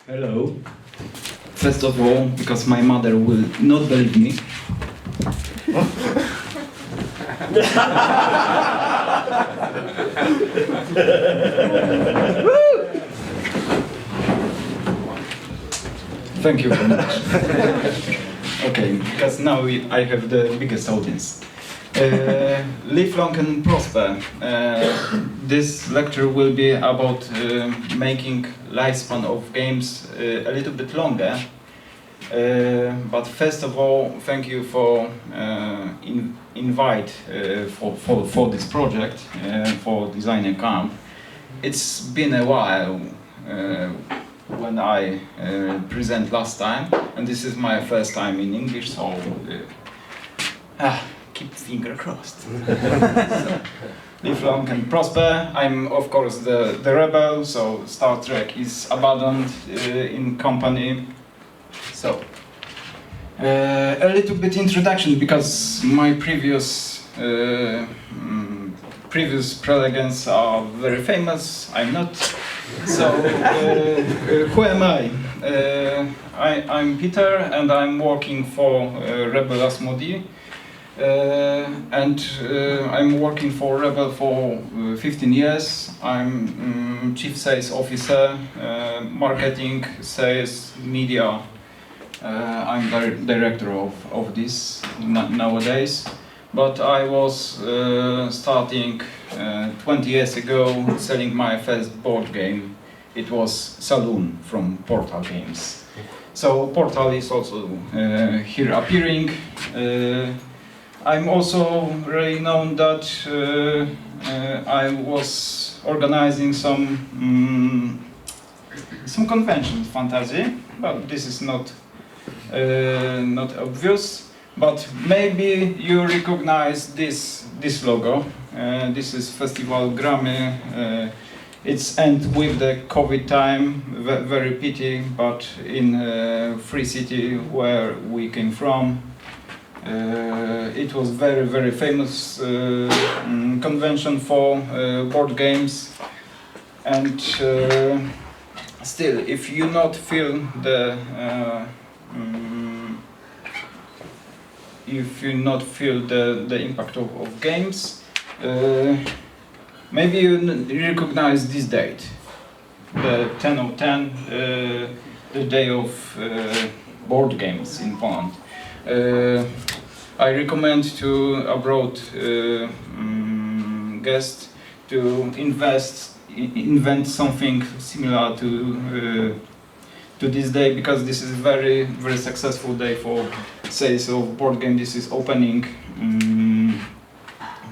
Hello. First of all, because my mother will not believe me. Thank you very much. Okay, because now I have the biggest audience. Live long and prosper. This lecture will be about making lifespan of games a little bit longer. But first of all, thank you for invite for this project for Designer Camp. It's been a while when I present last time, and this is my first time in English, so keep finger crossed. So, live long and prosper. I'm of course the rebel, so Star Trek is abandoned in company. So a little bit introduction, because my previous prelegents are very famous. I'm not. So who am I? I'm Peter, and I'm working for Rebel Asmodee. I'm working for Rebel for 15 years. I'm Chief Sales Officer, Marketing, Sales, Media. I'm Director of this nowadays. But I was starting 20 years ago selling my first board game. It was Saloon from Portal Games. So Portal is also here appearing. I'm also really known that I was organizing some convention fantasy, but this is not obvious. But maybe you recognize this logo. This is Festival Grammy. It's end with the COVID time. Very pity, but in Free City where we came from, it was very famous convention for board games. And still, if you not feel the impact of games, maybe you recognize this date, the 10/10, the day of board games in Poland. I recommend to abroad guests to invent something similar to this day, because this is very successful day for sales of board game. This is opening.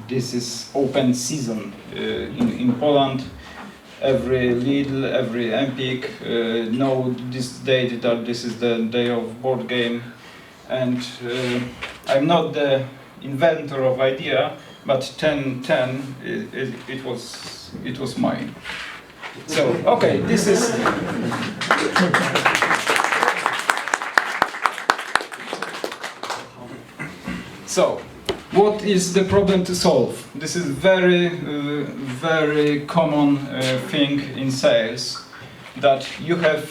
This is open season in Poland. Every Lidl, every Empik know this date, that this is the day of board game. And I'm not the inventor of idea, but 10/10 it was mine. So okay, this is. So, what is the problem to solve? This is very common thing in sales, that you have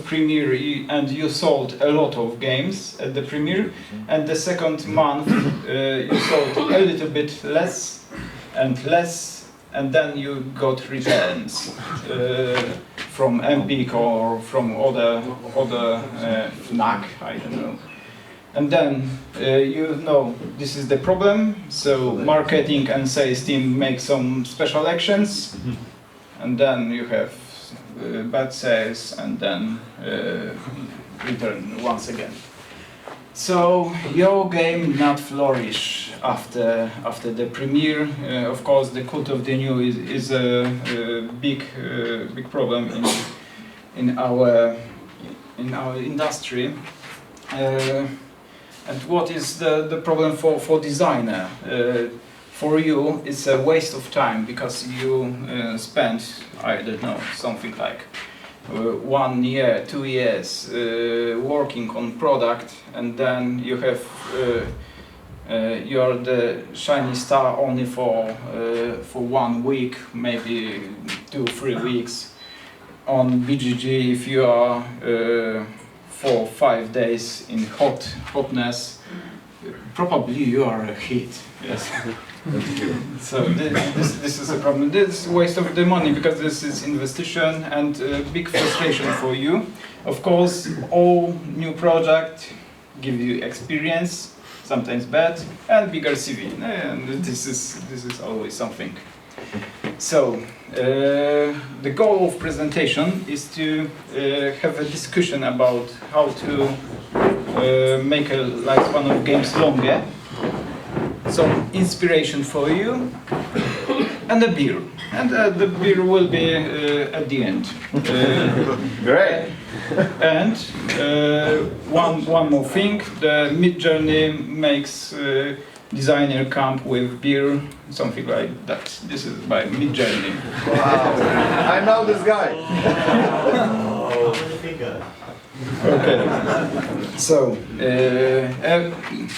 premiere and you sold a lot of games at the premiere, and the second month you sold a little bit less, and then you got returns from Empik or from other FNAC, I don't know. And then this is the problem. So marketing and sales team make some special actions, and then you have bad sales, and then return once again. So your game not flourish after the premiere. Of course, the cult of the new is a big problem in our industry. And what is the problem for designer? For you, it's a waste of time, because you spend, I don't know, something like 1 year, 2 years working on product, and then you have you're the shiny star only for 1 week, maybe 2-3 weeks, on BGG, if you are 4 or 5 days in hotness, probably you are a hit. Yes. So this is a problem. This is waste of the money because this is investigation and big frustration for you. Of course, all new project give you experience, sometimes bad, and bigger CV. And this is always something. So the goal of presentation is to have a discussion about how to make a lifespan of games longer. Some inspiration for you, and a beer. And the beer will be at the end. Great! And one more thing, the Mid-Journey makes designer camp with beer, something like that. This is by Mid-Journey. Wow! I know this guy! Okay. So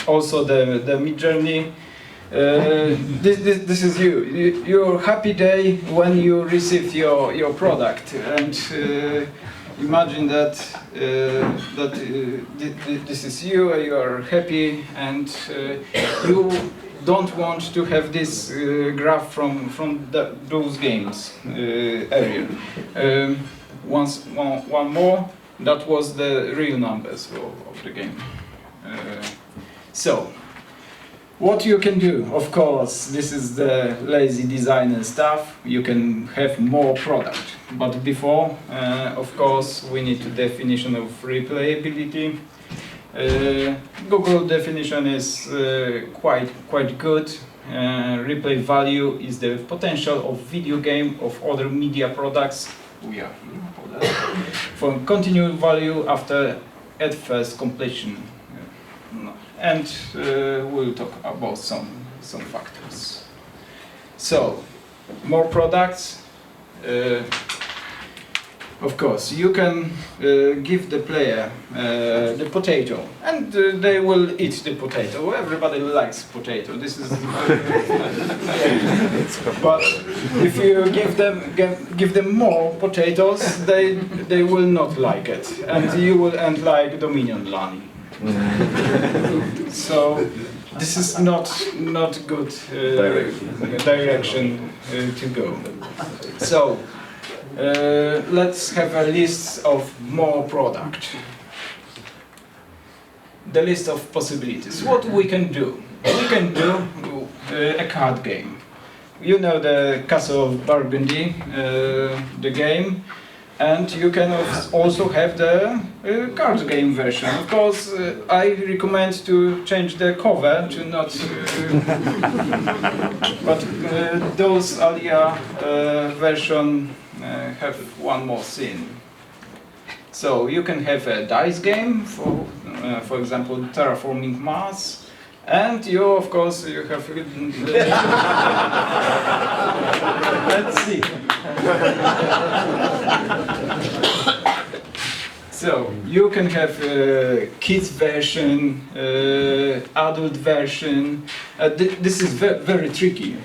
also the Mid-Journey. This is your happy day when you receive your product, and imagine that this is you are happy, and you don't want to have this graph from those games area. One more. That was the real numbers of the game. So, what you can do, of course, this is the lazy designer stuff. You can have more product, but before, of course, we need the definition of replayability. Google definition is quite good. Replay value is the potential of video game of other media products. We are for continued value after at first completion, and we'll talk about some factors. So, more products. Of course, you can give the player the potato, and they will eat the potato. Everybody likes potato. This is. But if you give them more potatoes, they will not like it, and you will end like Dominion Land. So this is not good direction to go. So. Let's have a list of more product. The list of possibilities. What we can do? We can do a card game. You know the Castle of Burgundy, the game, and you can also have the card game version. Of course, I recommend to change the cover to not. But those earlier version. Have one more scene. So you can have a dice game for example, Terraforming Mars, and you of course you have. Let's see. So you can have a kids version, adult version. This is very tricky.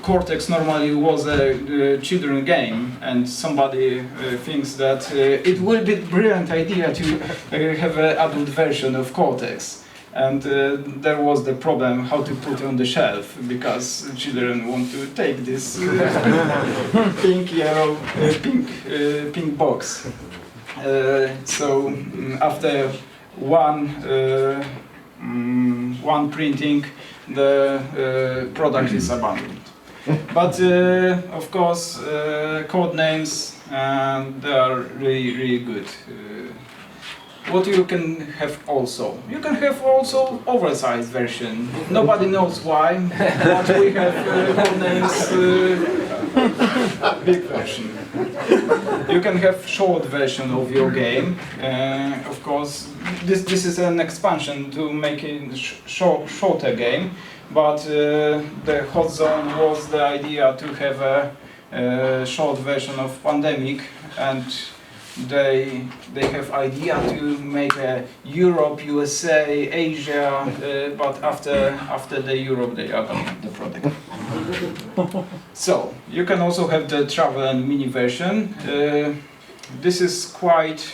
Cortex normally was a children game, and somebody thinks that it will be a brilliant idea to have an adult version of Cortex. And there was the problem how to put on the shelf, because children want to take this pink, yellow, pink box. So after one printing, the product is abandoned. But of course, code names, they are really good. What you can have also? You can have also oversized version. Nobody knows why, but we have code names big version. You can have short version of your game. Of course, this is an expansion to make it shorter game. But the hot zone was the idea to have a short version of Pandemic, and they have idea to make a Europe, USA, Asia, but after the Europe they abandoned the product. So you can also have the travel and mini version. this is quite,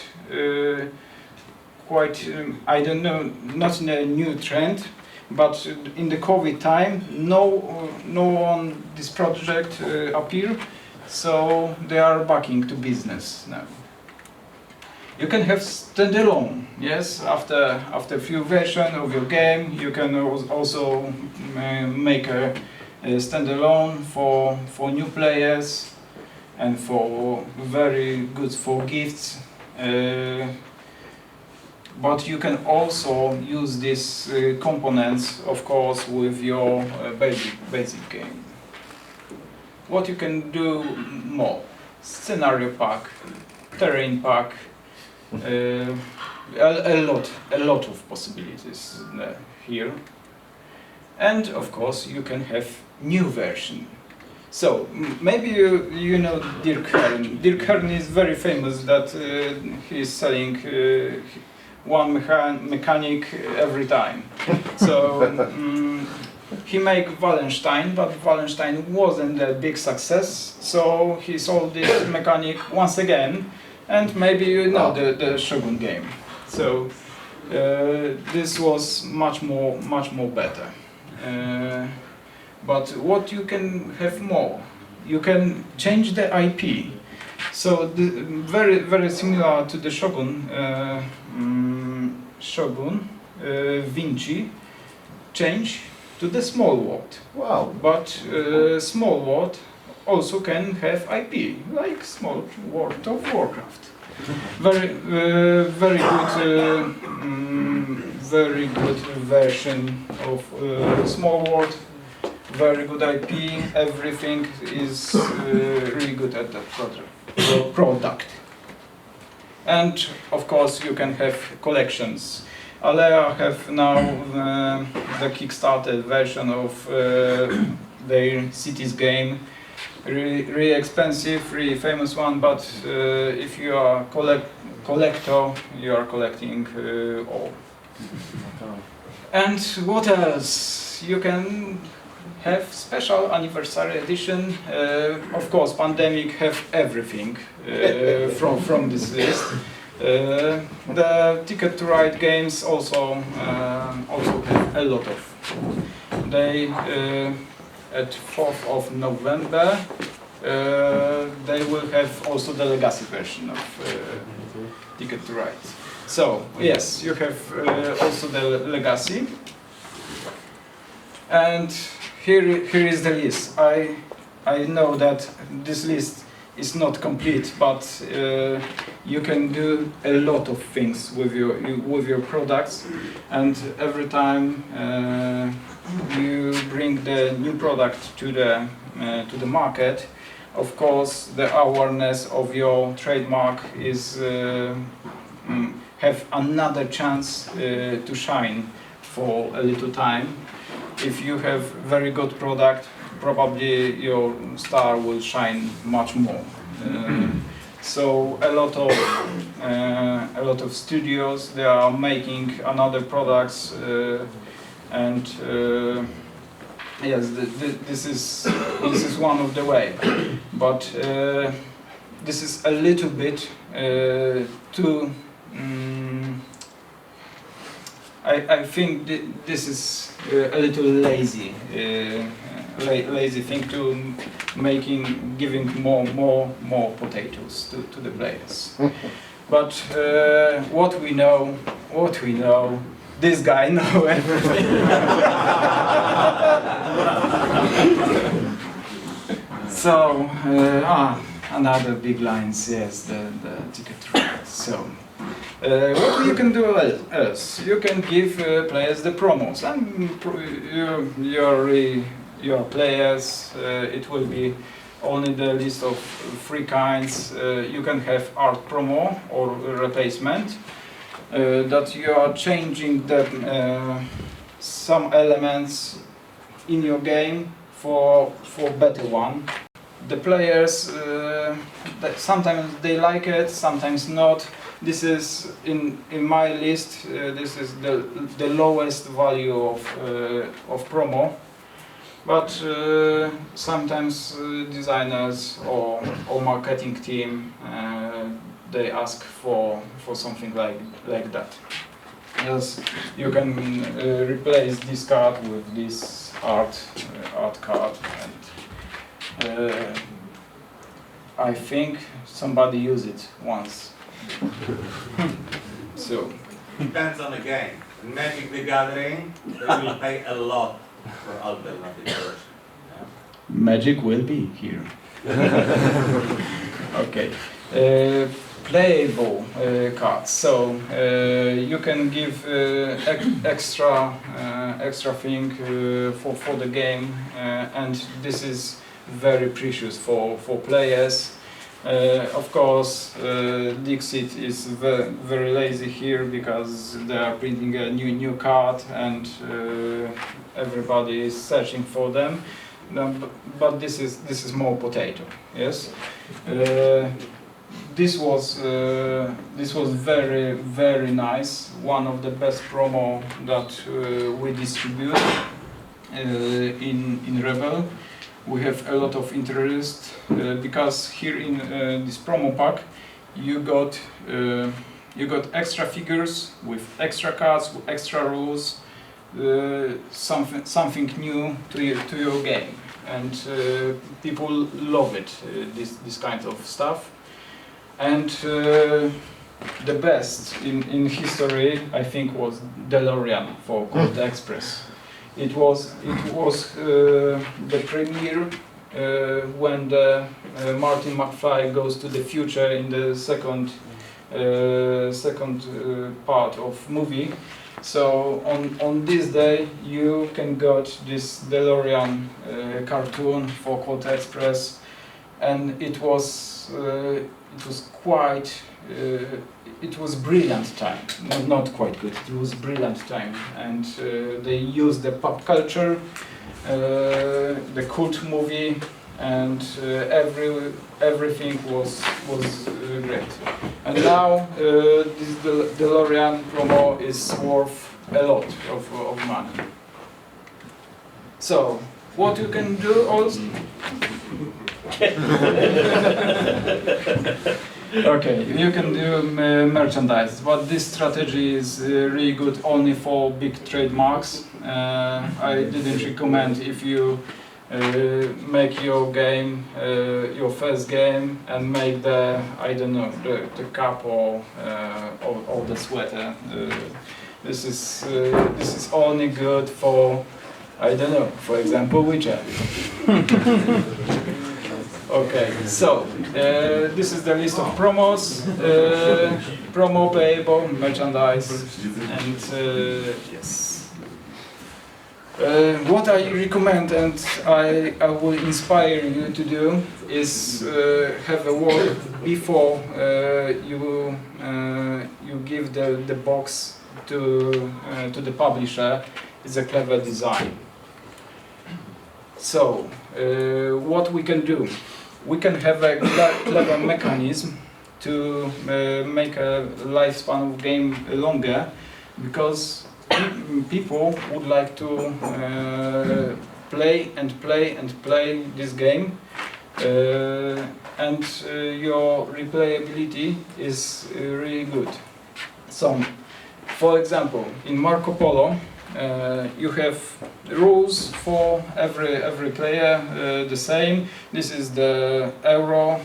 I don't know, not a new trend, but in the COVID time, no one this project appear, so they are back into business now. You can have standalone, yes. After a few versions of your game, you can also make a standalone for new players and for very good for gifts. But you can also use these components, of course, with your basic game. What you can do more? Scenario pack, terrain pack. A lot of possibilities here, and of course you can have new version. So maybe you know Dirk Kern. Dirk Kern is very famous that he is selling one mechanic every time. So he made Wallenstein, but Wallenstein wasn't a big success. So he sold this mechanic once again. And maybe you know the Shogun game. So this was much more better. But what you can have more? You can change the IP. So very similar to the Shogun. Vinci change to the small world. Wow. But small world also can have IP, like small World of Warcraft. Very good version of small world. Very good IP. Everything is really good at that product. And of course, you can have collections. Alea have now the Kickstarter version of their Cities game. Really expensive, really famous one, but if you are collector, you are collecting all. And what else? You can have special anniversary edition. Of course, pandemic have everything from this list. The Ticket to Ride games also have a lot of. They at 4th of November, they will have also the legacy version of Ticket to Ride. So, yes, you have also the legacy. And here is the list. I know that this list is not complete, but you can do a lot of things with your products, and every time you bring the new product to the market, of course the awareness of your trademark is have another chance to shine for a little time. If you have very good product, probably your star will shine much more. So a lot of studios, they are making another products, and yes, this is one of the way. But this is a little bit too. I think this is a little lazy. Lazy thing to giving more potatoes to the players. But what we know, this guy knows everything. So another big lines, yes, the ticket rate. So what you can do else? You can give players the promos, and your players, it will be only the list of 3 kinds. You can have art promo or replacement, that you are changing some elements in your game for better one. The players, sometimes they like it, sometimes not. This is in my list. This is the lowest value of promo. But sometimes designers or marketing team, they ask for something like that. Yes, you can replace this card with this art card, and I think somebody used it once. So depends on the game. In Magic the Gathering, they will pay a lot for alternative version. Yeah. Magic will be here. Okay. Playable cards. So you can give extra thing for the game, and this is very precious for players. Of course, Dixit is very lazy here because they are printing a new card, and everybody is searching for them. No, but this is more potato. Yes. This was very nice. One of the best promo that we distribute in Rebel. We have a lot of interest because here in this promo pack you got extra figures with extra cards, with extra rules, something new to your game, and people love it. This kind of stuff. And the best in history, I think, was DeLorean for Colt Express. It was the premiere when the Martin McFly goes to the future in the second part of movie. So on this day you can get this DeLorean cartoon for Colt Express, and it was quite. It was brilliant time, not quite good. It was brilliant time, and they used the pop culture, the cult movie, and everything was great. And now this DeLorean promo is worth a lot of money. So what you can do also. Okay, you can do merchandise, but this strategy is really good only for big trademarks. I didn't recommend if you make your game, your first game, and make the, I don't know, the cap or the sweater. This is only good for, I don't know, for example, Witcher. Okay, so this is the list of promos, promo payable, merchandise, and yes. What I recommend and I will inspire you to do is have a work before you give the box to the publisher. It's a clever design. So what we can do? We can have a clever mechanism to make a lifespan of game longer, because people would like to play and play and play this game, and your replayability is really good. So, for example, in Marco Polo, you have rules for every player, the same. This is the euro,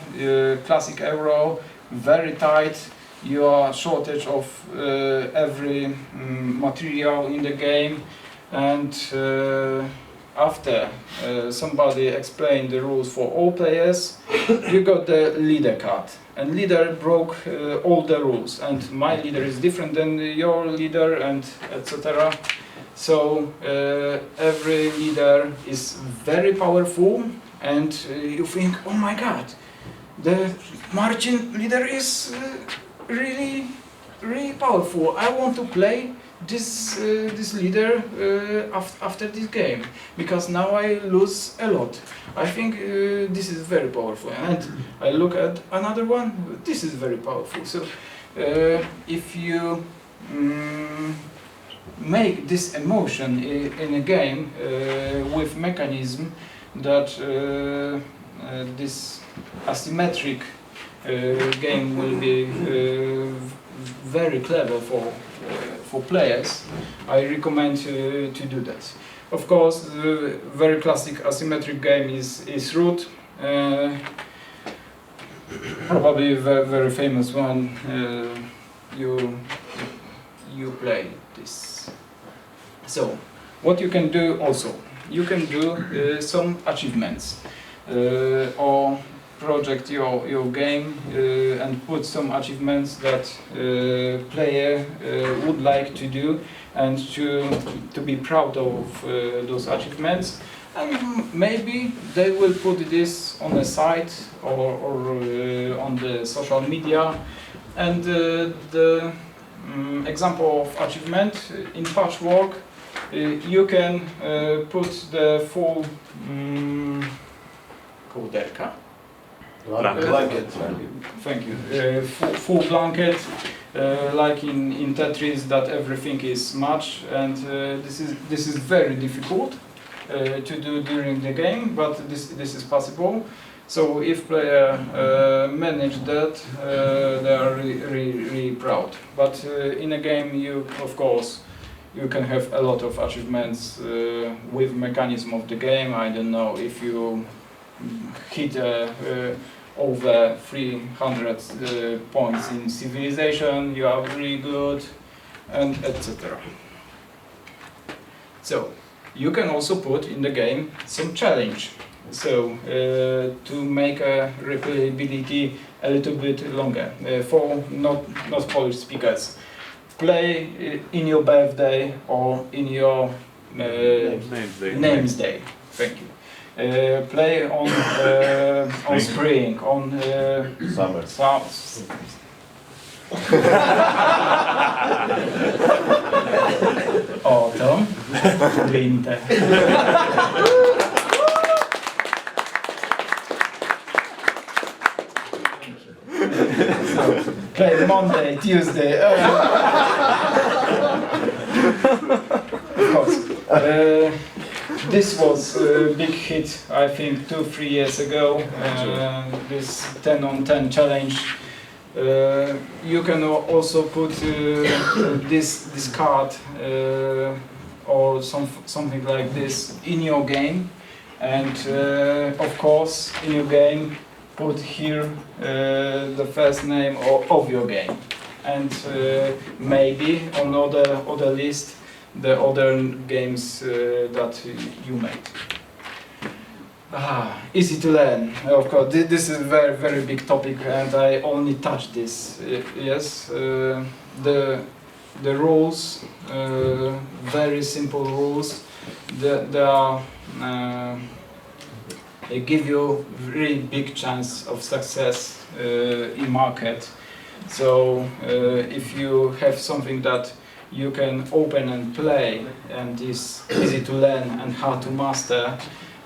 classic euro, very tight. You are shortage of every material in the game, and after somebody explained the rules for all players, you got the leader card, and leader broke all the rules, and my leader is different than your leader, and etc. So every leader is very powerful, and you think, oh my god, the Marcin leader is really powerful. I want to play this leader after this game, because now I lose a lot. I think this is very powerful, and I look at another one. This is very powerful. So if you make this emotion in a game with mechanism that this asymmetric game will be very clever for players, I recommend to do that. Of course, the very classic asymmetric game is Root. Probably a very famous one. You play this. So, what you can do also, you can do some achievements or project your game and put some achievements that player would like to do and to be proud of those achievements. And maybe they will put this on the site or on the social media. And the example of achievement in Patchwork, you can put the full kołderka. Blanket. Thank you. Full blanket, like in Tetris, that everything is matched, and this is very difficult to do during the game, but this is possible. So if player manage that, they are really proud. But in a game, of course, you can have a lot of achievements with mechanism of the game. I don't know if you hit over 300 points in civilization, you are really good, and etc. So you can also put in the game some challenge. So to make replayability a little bit longer for not Polish speakers. Play in your birthday or in your name's day. Thank you. Play on spring, on Summer. Autumn, winter. So, play Monday, Tuesday. Of course. This was a big hit, I think, 2-3 years ago. This 10 on 10 challenge. You can also put this card or something like this in your game, and of course, in your game, put here the first name of your game, and maybe on other list the other games that you made. Easy to learn. Of course, this is a very big topic, and I only touched this. Yes, the rules, very simple rules. They give you really big chance of success in market. So if you have something that you can open and play and is easy to learn and hard to master,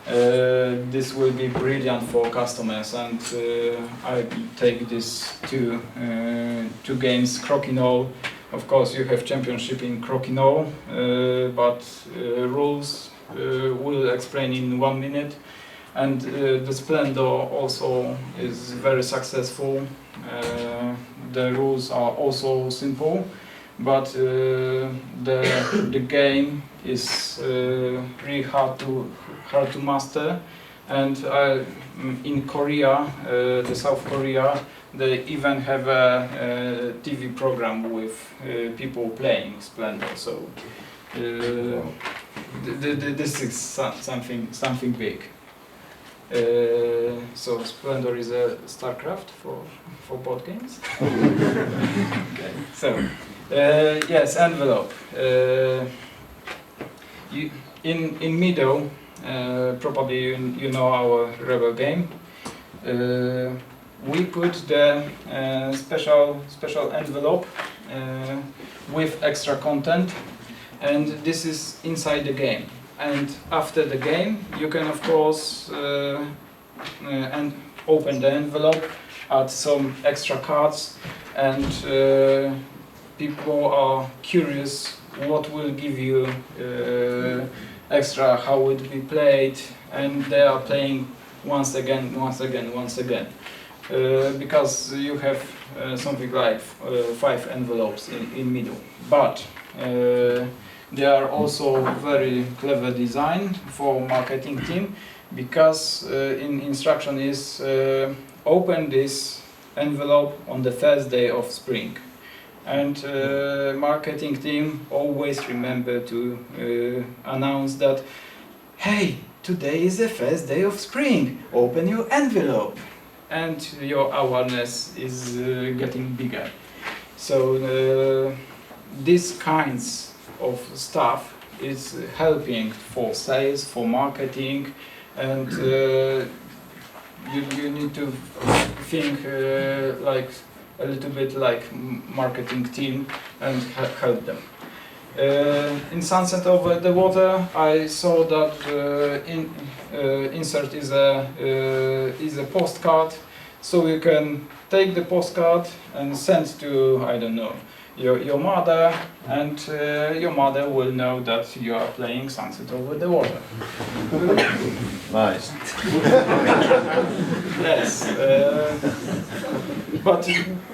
this will be brilliant for customers. And I take this two games, Crokinole. Of course, you have championship in Crokinole, but rules will explain in 1 minute. And the Splendor also is very successful. The rules are also simple, but the game is really hard to master. And in Korea, the South Korea, they even have a TV program with people playing Splendor. So this is something big. So Splendor is a StarCraft for board games. Okay. So yes, envelope. In middle, probably you know our Rebel game. We put the special envelope with extra content, and this is inside the game. And after the game, you can of course and open the envelope, add some extra cards, and people are curious what will give you extra, how it will be played, and they are playing once again. because you have something like 5 envelopes in middle. But they are also very clever design for marketing team, because in instruction is open this envelope on the first day of spring, and marketing team always remember to announce that, hey, today is the first day of spring, open your envelope, and your awareness is getting bigger. So these kinds of stuff is helping for sales, for marketing, and you need to think like a little bit like marketing team and help them. In Sunset Over the Water, I saw that insert is a postcard, so you can take the postcard and send to, I don't know, your mother, and your mother will know that you are playing Sunset Over the Water. Nice. Yes, but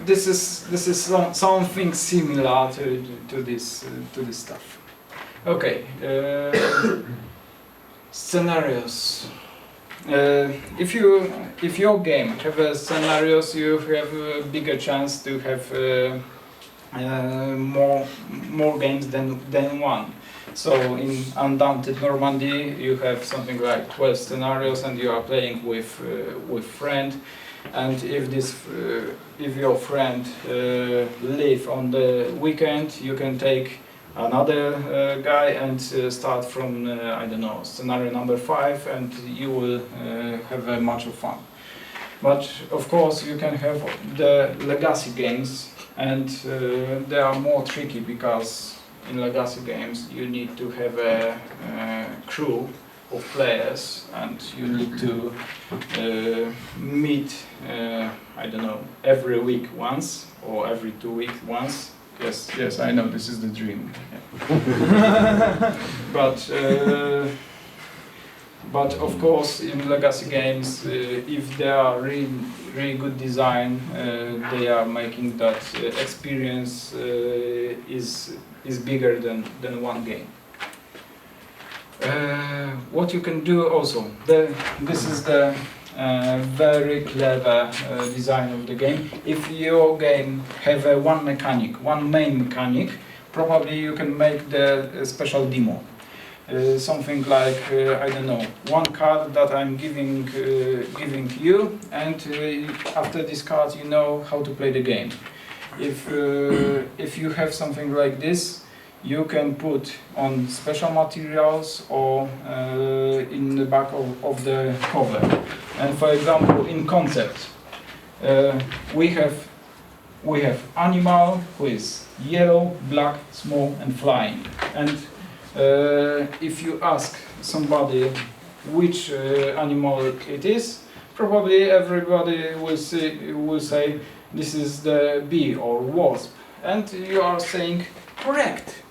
this is something similar to this stuff. Okay, scenarios. If your game have scenarios, you have a bigger chance to have more games than one. So in Undaunted Normandy, you have something like 12 scenarios, and you are playing with friend. And if your friend leave on the weekend, you can take another guy and start from I don't know, scenario number 5, and you will have much of fun. But of course, you can have the legacy games, and they are more tricky, because in legacy games you need to have a crew of players, and you need to meet I don't know, every week once, or every 2 weeks once. Yes, I know this is the dream. But of course, in legacy games, if they are really good design, they are making that experience is bigger than one game. What you can do also, this is the very clever design of the game. If your game have one main mechanic, probably you can make the special demo. Something like I don't know, one card that I'm giving you, and after this card you know how to play the game. If you have something like this, you can put on special materials or in the back of the cover. And for example, in concept, we have animal who is yellow, black, small, and flying. And if you ask somebody which animal it is, probably everybody will say this is the bee or wasp, and you are saying correct.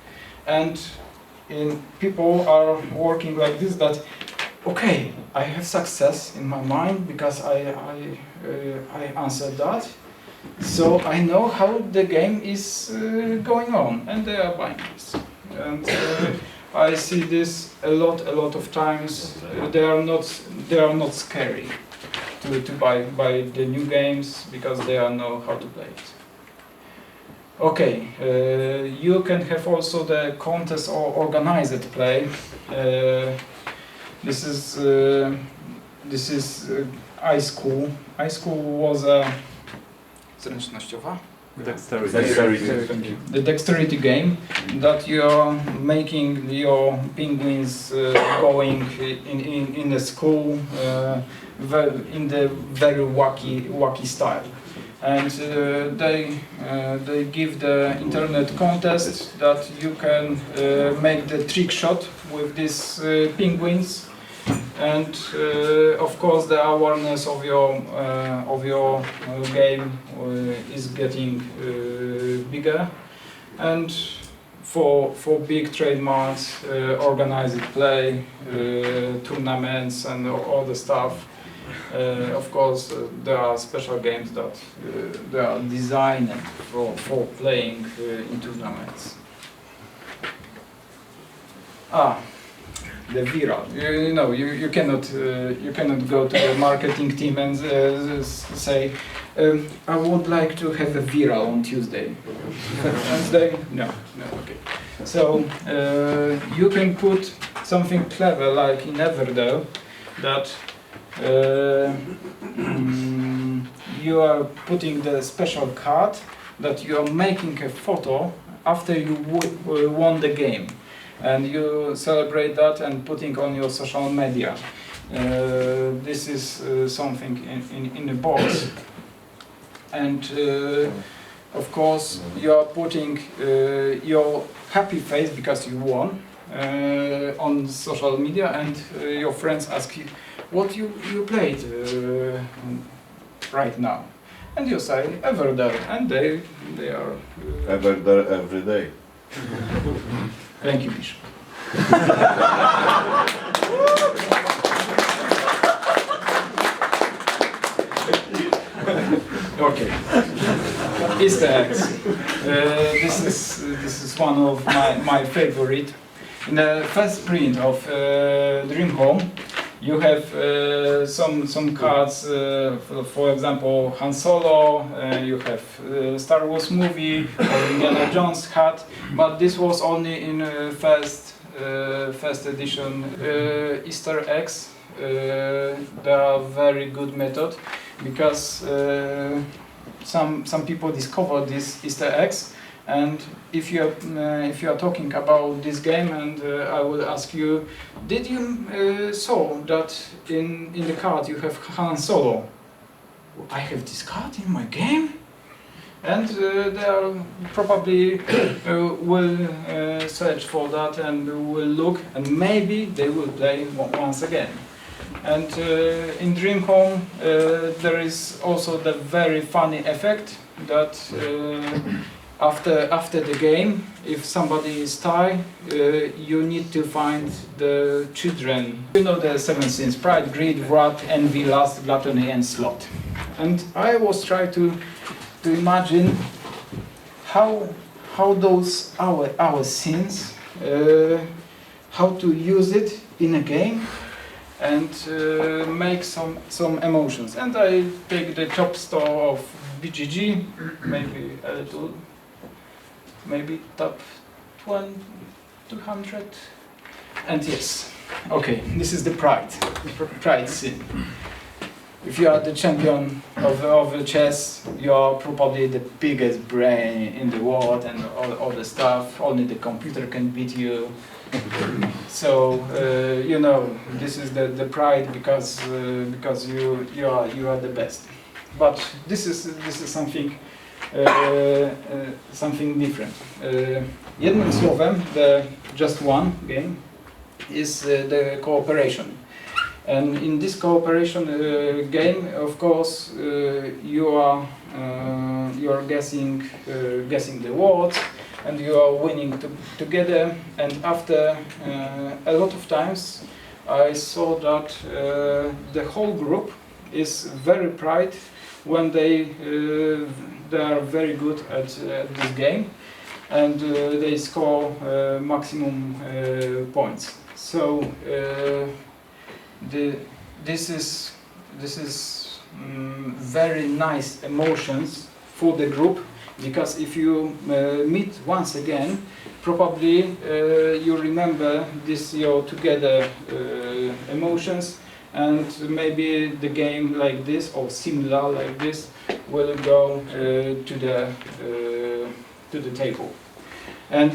And people are working like this, that okay, I have success in my mind because I answered that, so I know how the game is going on, and they are buying this. And I see this a lot of times. They are not scary to buy the new games, because they know how to play it. Okay, you can have also the contest or organized play. This is iSchool. iSchool was a zręcznościowa? Dexterity. The dexterity game that you are making your penguins going in the school in the very wacky style. And they give the internet contest that you can make the trick shot with these penguins, and of course the awareness of your game is getting bigger. And for big trademarks, organized play, tournaments, and all the stuff, Of course, there are special games that they are designed for playing in tournaments. The viral. You know, you cannot go to the marketing team and say, I would like to have a viral on Tuesday. Wednesday? No, okay. So you can put something clever like in Everdo that you are putting the special card that you are making a photo after you won the game. And you celebrate that and putting on your social media. This is something in a box. And of course you are putting your happy face because you won on social media, and your friends ask you what you played right now. And you say ever there, and they are ever there every day. Thank you, Bishop. Okay. Easter eggs. This is one of my favorite. In the first print of Dream Home, you have some cards. For example, Han Solo. You have Star Wars movie or Indiana Jones hat. But this was only in first edition. Easter eggs. They are very good method because some people discovered these Easter eggs. And if you are talking about this game, and I will ask you, did you saw that in the card you have Han Solo? I have this card in my game, and they are probably will search for that and will look, and maybe they will play once again. And in Dream Home there is also the very funny effect that after the game, if somebody is tied, you need to find the children. You know the 7 sins: pride, greed, wrath, envy, lust, gluttony and sloth. And I was trying to imagine how those our sins, how to use it in a game and make some emotions. And I take the top store of BGG, maybe a little, maybe top 200, and yes, okay, this is the pride sin. If you are the champion of the chess, you are probably the biggest brain in the world and all the stuff. Only the computer can beat you. So you know, this is the pride because you are the best. But this is something something different. Jednym słowem, the just one game is the cooperation. And in this cooperation game, of course, you are guessing the words, and you are winning together. And after a lot of times, I saw that the whole group is very proud when they are very good at this game, and they score maximum points. So this is very nice emotions for the group, because if you meet once again, probably you remember this your together emotions, and maybe the game like this or similar like this will go to the table. And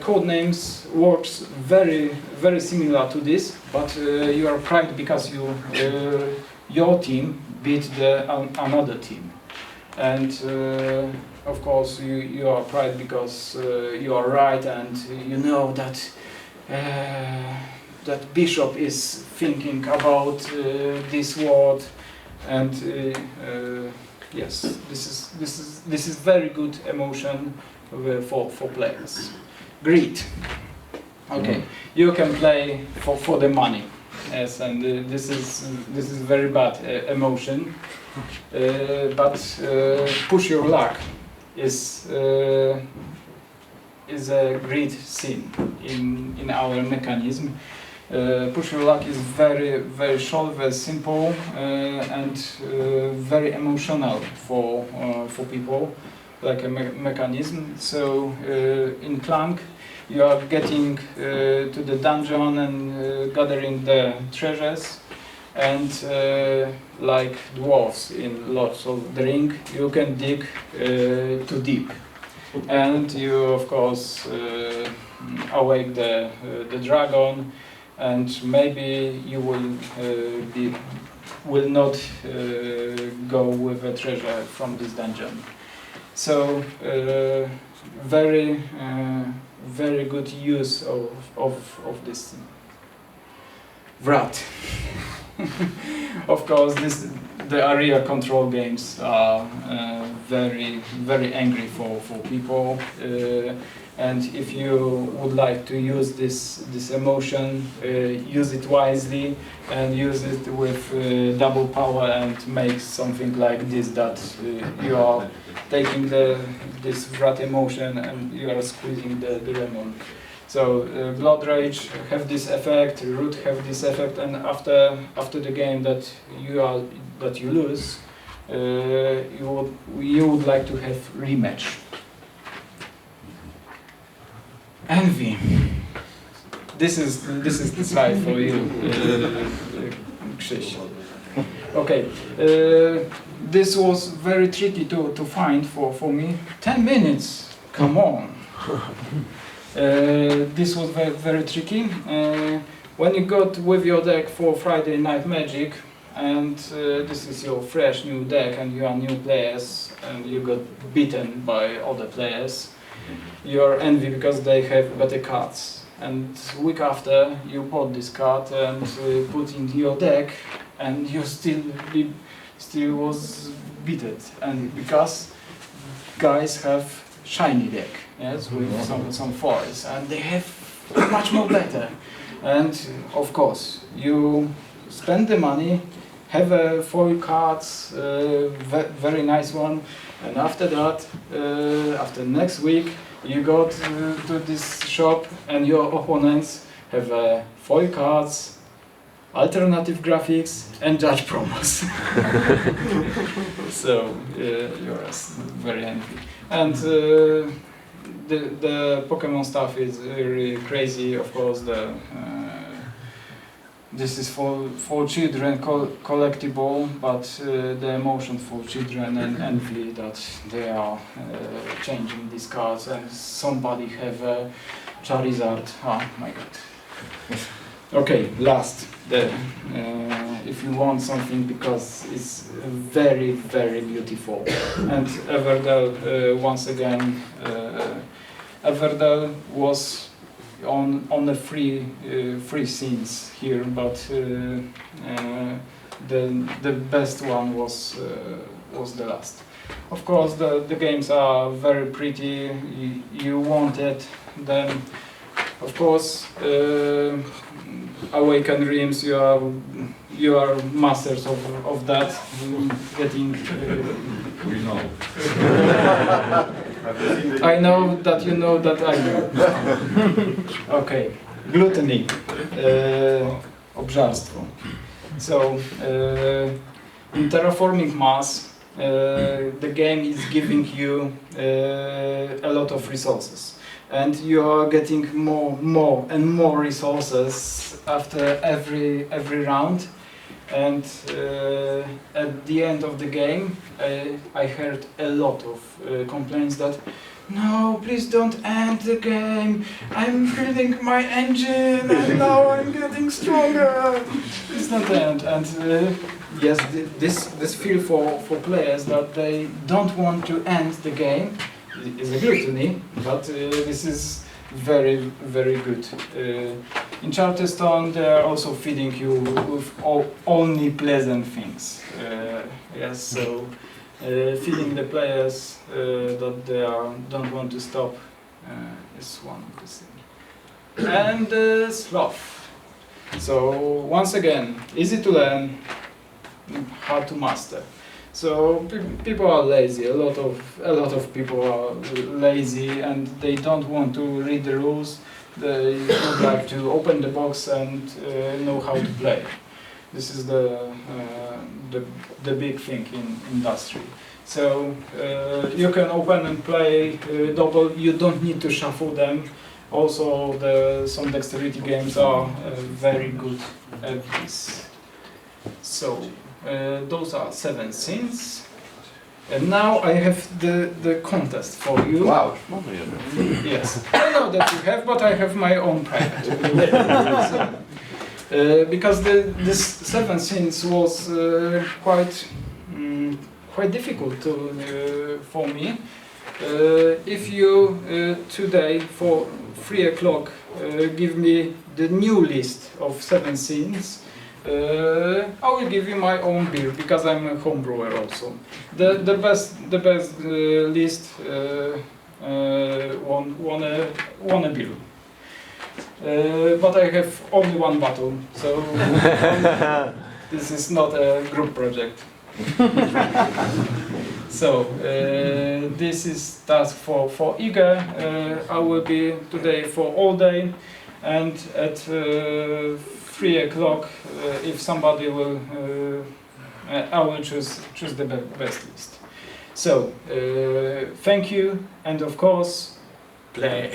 Codenames works very similar to this, but you are proud because your team beat another team, and of course you are proud because you are right, and you know that that bishop is thinking about this word, and yes, this is very good emotion for players. Greed. Okay, you can play for the money. Yes, and this is very bad emotion. But push your luck is a great scene in our mechanism. Push your luck is very short, very simple, and very emotional for people, like a mechanism. So in Clank, you are getting to the dungeon and gathering the treasures, and like dwarves in Lords of the Ring, you can dig too deep, and you of course awake the dragon, and maybe you will not go with a treasure from this dungeon. So very good use of this Wrath. Of course, the area control games are very angry for people, and if you would like to use this emotion, use it wisely and use it with double power and make something like this, that you are taking this Wrath emotion and you are squeezing the lemon. So Blood Rage have this effect, Root have this effect, and after the game that you lose, you would like to have rematch. Envy. This is the slide for you, Krzyś. Okay, this was very tricky to find for me. 10 minutes. Come on. This was very tricky. When you got with your deck for Friday Night Magic, and this is your fresh new deck, and you are new players, and you got beaten by other players, you are envy because they have better cards. And week after, you bought this card and put into your deck, and you still was beaten, and because guys have shiny deck, yes, with some foils, and they have much more better. And of course, you spend the money, have a foil cards, very nice one, and after that, after next week, you go to this shop, and your opponents have foil cards, alternative graphics, and judge promos. So you're very envy. And the Pokemon stuff is really crazy. Of course, this is for children collectible, but the emotion for children and envy that they are changing these cards, and somebody have a Charizard. Oh my god. Okay, last. If you want something, because it's very beautiful. And Everdell, once again, Everdell was on the free scenes here, but the best one was the last. Of course, the games are very pretty. You want it, then of course. Awaken Dreams, you are masters of that. Getting. We know. I know that you know that I know. Okay, gluttony, obżarstwo. So in Terraforming Mars, the game is giving you a lot of resources, and you are getting more and more resources after every round. And at the end of the game, I heard a lot of complaints that, no, please don't end the game, I'm building my engine and now I'm getting stronger, please don't end. And yes, this feel for players that they don't want to end the game is a gluttony, but this is very good. In Charterstone, they are also feeding you with only pleasant things. Yes, so feeding the players that they don't want to stop is one of the things. And sloth. So once again, easy to learn, hard to master. So people are lazy. A lot of people are lazy, and they don't want to read the rules. They would like to open the box and know how to play. This is the big thing in industry. So you can open and play double. You don't need to shuffle them. Also, some dexterity games are very good at this. So those are 7 scenes. And now I have the contest for you. Wow. Yes, I know that you have, but I have my own private. So, because this 7 scenes was quite difficult for me. If you today for 3 o'clock give me the new list of 7 scenes, I will give you my own beer because I'm a home brewer also. The best list won a beer. But I have only 1 bottle, so this is not a group project. So this is task for Igor. I will be today for all day, and at 3 o'clock, if somebody will, I will choose the best list. So thank you, and of course, play.